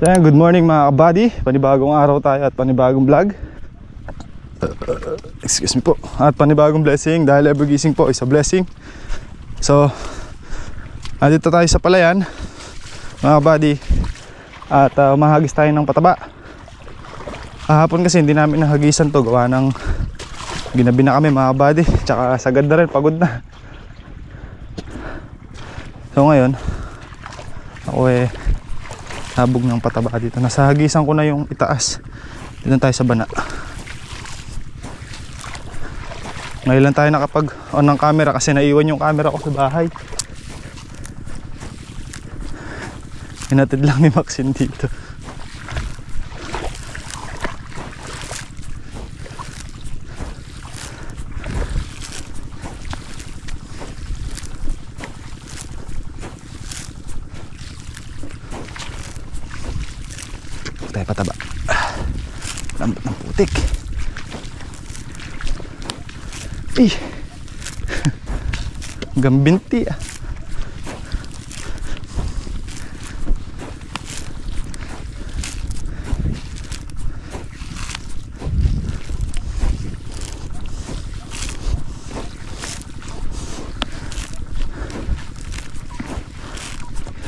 So yan, good morning mga kabady. Panibagong araw tayo at panibagong vlog. Excuse me po. At panibagong blessing, dahil every gising po is a blessing. So andito tayo sa palayan mga kabady. At mahagis tayo ng pataba. Kahapon kasi hindi namin nahagisan to, gawa ng ginabi na kami mga kabady. Tsaka sagad na rin, pagod na. So ngayon ako habog ng pataba dito. Nasahagisan ko na yung itaas. Dito tayo sa bana. Ngayon lang tayo nakapag on ng camera kasi naiwan yung camera ko sa bahay. Hinatid lang ni Maxine dito. Tayo pataba. Lambot ng putik. Gambinti ah.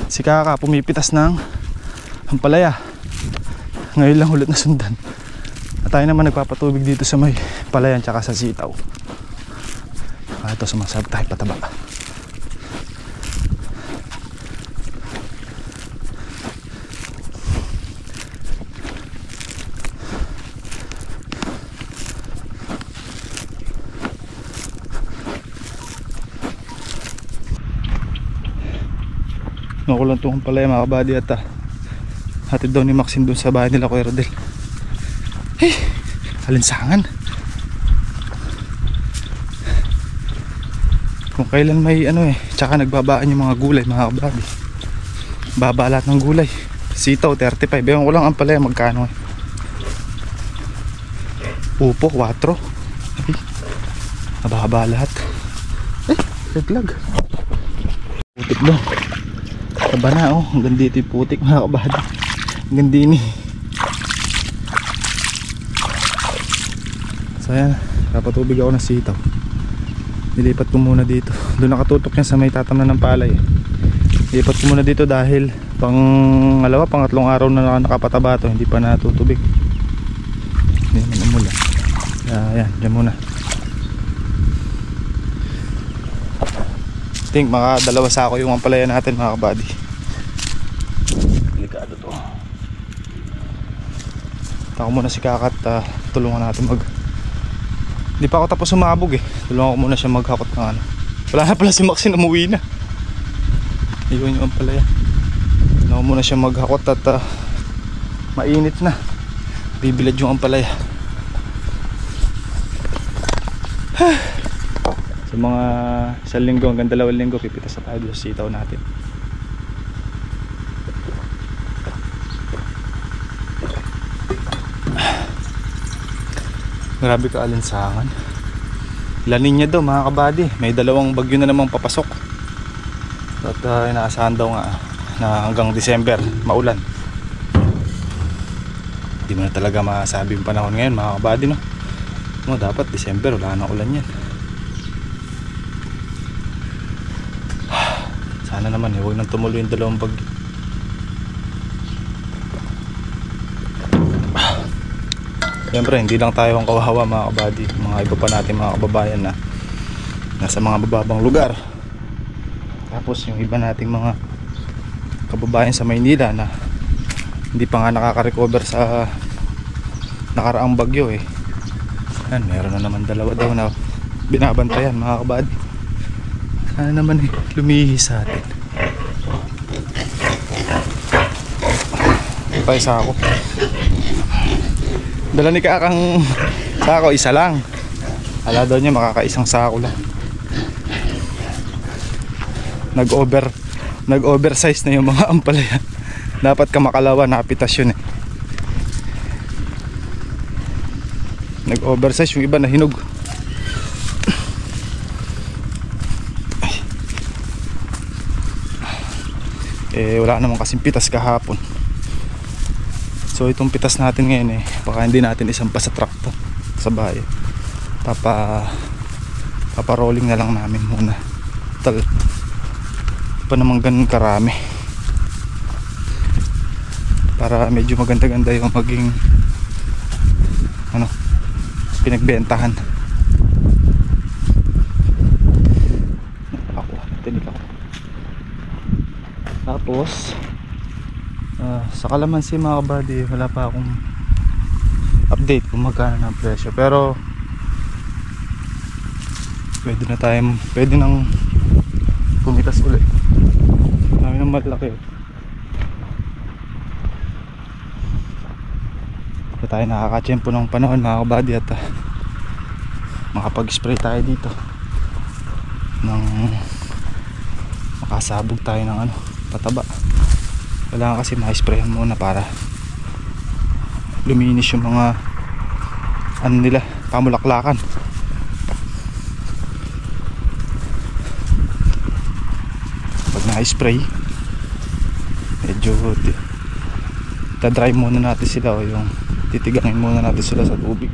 Si Kaka pumipitas ng ampalaya. Ngayon lang ulit na sundan. At tayo naman nagpapatubig dito sa may palayan tsaka sa sitaw. Ito sumasab tayo pataba. Nakulang itong palaya mga kabady at hatid daw ni Maxine dun sa bahay nila Kuya Rodel. Alinsangan. Kung kailan may tsaka nagbabaan yung mga gulay mga kabady. Baba lahat ng gulay. Sitaw 35. Ewan ko lang ang palaya magkano Upo 4. Nababa lahat. Naglag. Putik daw. Taba na hanggang dito yung putik mga kabady. Hanggang dini. So ayan, napatubig ako ng sitaw. Nilipat ko muna dito. Doon nakatutok yan sa may tatamnan ng palay. Nilipat ko muna dito dahil pangatlong araw na nakapataba to, hindi pa natutubig. Hindi naman umula. Ayan, dyan muna. I think mga 2 sako yung ampalaya natin mga kabady. Delikado to. Tako muna si Kakat, tulungan natin Hindi pa ako tapos sumabog Tulungan ko muna siya maghakot ng Wala na pala si Maxine, umuwi na. Iwan yung ampalaya. Tulungan ko muna siya maghakot at mainit na. Bibilad yung ampalaya. Sa mga 1 linggo hanggang 2 linggo pipitas na tayo sa sitaw natin. Grabe ka alinsangan. La Niña daw mga kabady. May 2 bagyo na namang papasok. At inaasahan daw nga na hanggang December maulan. Hindi mo na talaga masabi yung panahon ngayon mga kabady dapat December wala na ulan yan. Sana naman huwag nang tumuloy yung 2 bagyo. Siyempre hindi lang tayo ang kawawa mga kabady. Mga iba pa natin mga kababayan na nasa mga bababang lugar. Tapos yung iba nating mga kababayan sa Maynila na hindi pa nga nakaka-recover sa nakaraang bagyo Yan, meron na naman 2 daw na binabantayan mga kabady. Sana naman lumihis sa atin. Pa isa ako. Dala ni Kakang sako, isa lang. Ala daw niya makakaisang sako lang. Nag-oversize na yung mga ampalaya. Dapat ka makalawa, napitas yun Nag-oversize yung iba na hinog. Wala namang kasing pitas kahapon. So itong pitas natin ngayon baka hindi natin isampa sa truck to sa bahay. Paparolling na lang namin muna. Tal pa naman ganun karami para medyo maganda-ganda yung maging pinagbentahan. Tinig ako. Tapos sa kalamansi mga kabady, wala pa akong update kung magkano ng presyo, pero pwede nang pumitas ulit. Dami ng malaki. Hindi tayo nakakatsyempo ng panahon mga kabady, at makapag-spray tayo dito ng makasabog tayo ng pataba. Kailangan kasi ma-sprayan muna para luminis yung mga nila, pamulaklakan. Pag na-spray medyo dry muna natin sila, o yung titigangin muna natin sila sa tubig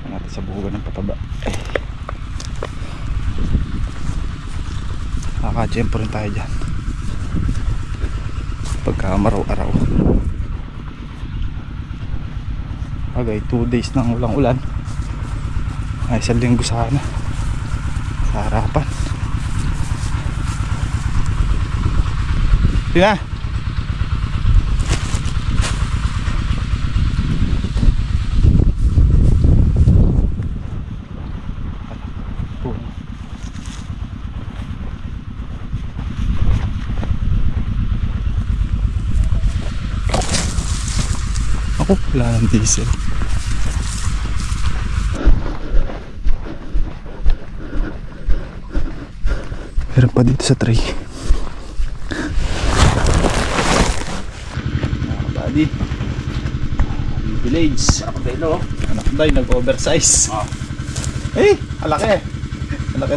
natin sa buhugan ng pataba. Nakakatsyempo rin tayo dyan pagka maraw-araw. Agay 2 days nang ulang ulan, ay 1 linggo sana sa harapan. Tina, wala ng diesel. Meron pa dito sa tray. Buddy, village anak day nag-oversize. Alaki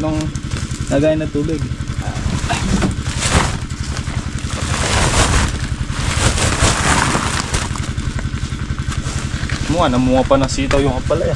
nung lagay na tubig. Namunga pa ng sitaw yung ampalaya.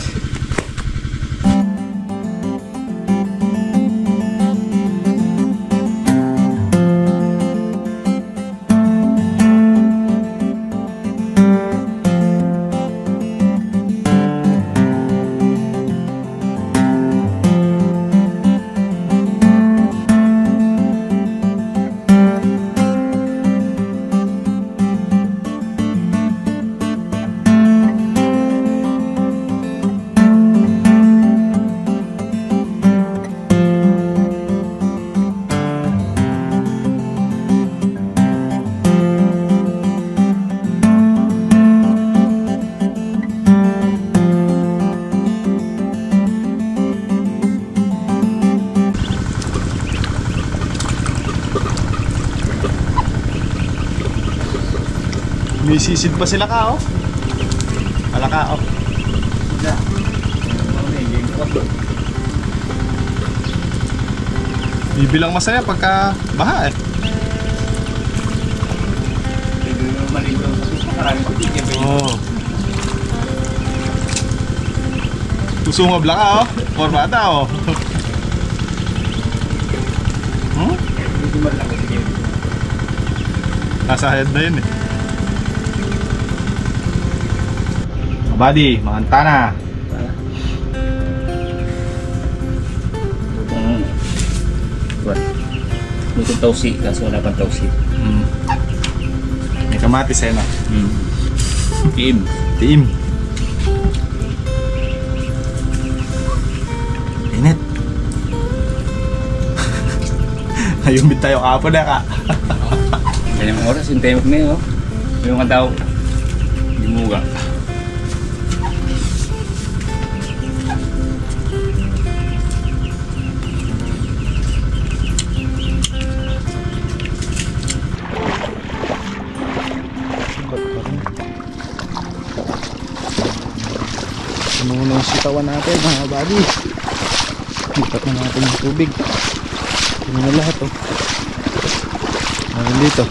May sisid pa sila ka Alaka bibilang masaya pagka baha Susungab lang ka Forbata nasa head na yun Buddy, manganta na. Lutong tausi, kaso wala pang tausi. May kamatis no? Tiim. Init. Ayumit tayo kapon na ka. Kanyang oras, yung temok na yun. Yung nga daw, limuga. Muna yung sitawan natin mga buddy. Lipat na natin yung tubig. Ito na lahat Meron dito.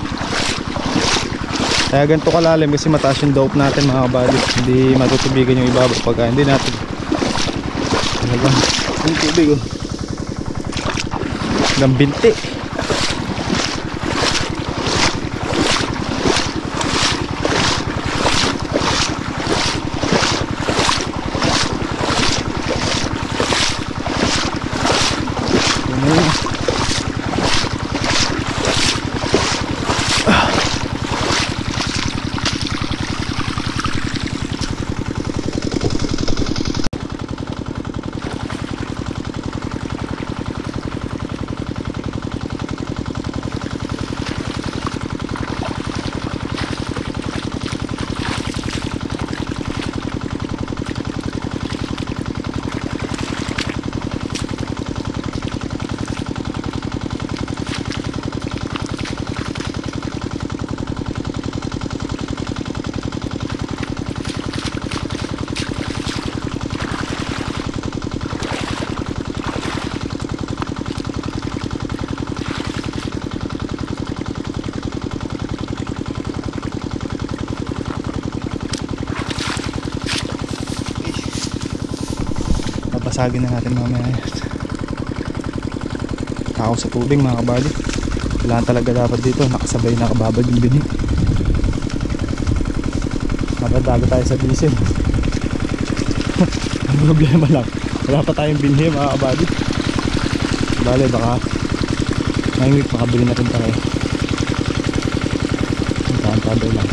Kaya ganito kalalim kasi mataas yung dope natin mga kabady. Hindi matutubigan yung ibabaw pagka hindi natin talagang yung tubig oh. Hanggang binti. Babasagin na natin mamaya yan. Tao sa tubig mga kabady. Kailangan talaga dapat dito nakasabay nakababad yung bini. Dago tayo sa diesel. Ang problema lang, wala pa tayong binhi mga kabady. Bale baka ngayong week makabili na rin tayo. Ang tayo lang.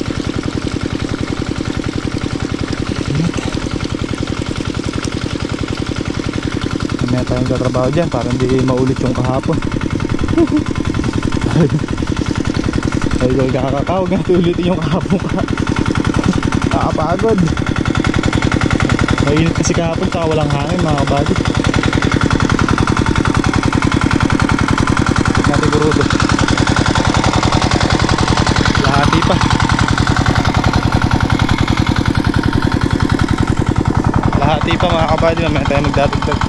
Mamaya tayong tatrabaho dyan para hindi maulit yung kahapon. Ay ko kakakawag na ulitin yung kahapon ka. Nakapagod. Mainit kasi kahapon saka walang hangin mga kabady. Natin gurudo. Lahati pa. Lahati pa mga kabady. Mamaya tayo magdadagdag.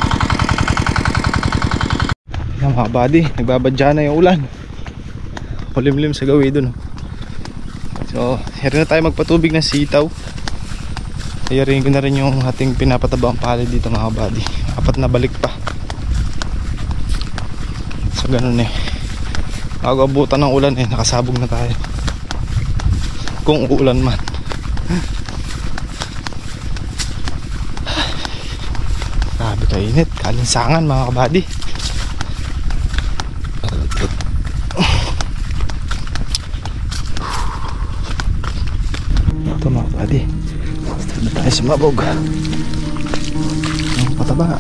Yan mga kabady, nagbabadya na yung ulan. Kulimlim sa gawi dun. So, here na tayo magpatubig ng sitaw. Ayarin ko na rin yung ating pinapatabang palid dito mga kabady. 4 na balik pa. So ganun eh. Bago abutan ng ulan eh, nakasabog na tayo. Kung uulan man. Grabe kainit, kalinsangan mga kabady. Ito mga kabady, start na tayo sumabog. Ang pataba.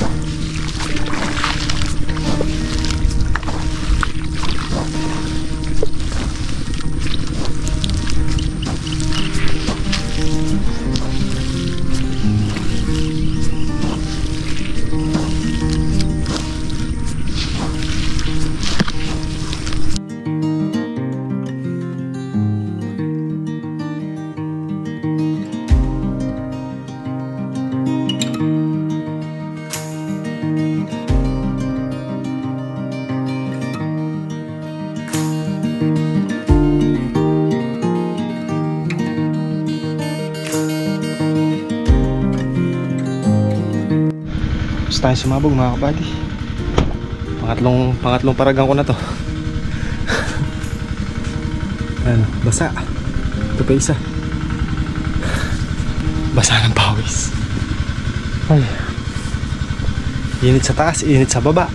Tayo sumabog mga kabady. Pangatlong paragang ko na to. Ano, basa. Ito pa isa. Basa ng pawis. Ay. Init sa taas, init sa baba.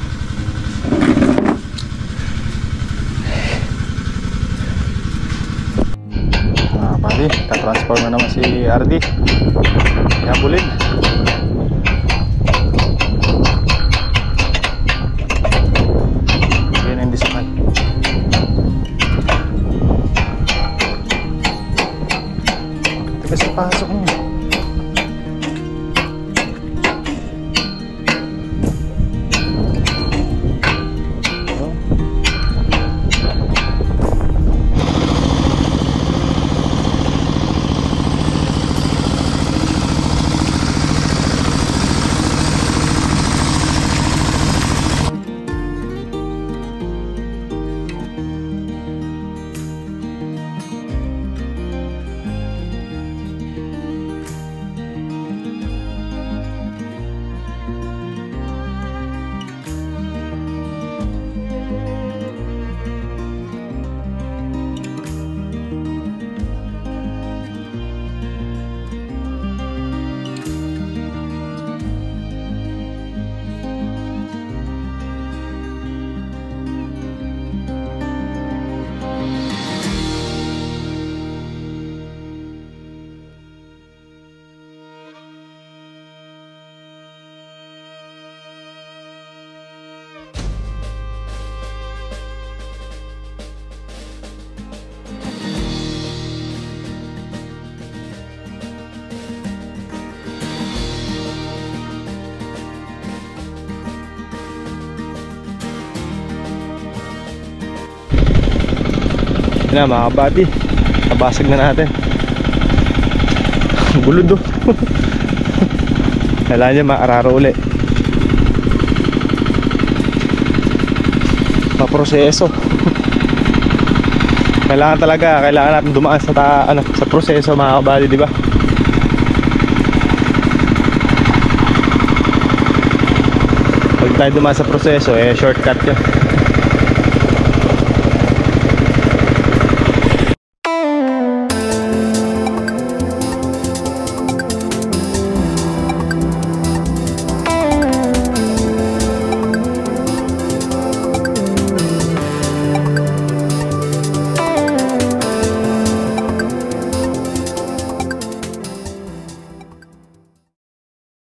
Mga kabady, tatransform na naman si RD. Yabulin. Kasi pasok mo. Yan na mga kabady, nabasag na natin. Gulod oh. Kailangan niya maararo uli. Maproseso. Kailangan natin dumaan sa sa proseso mga kabady, di ba? Pag tayo dumaan sa proseso, shortcut yun.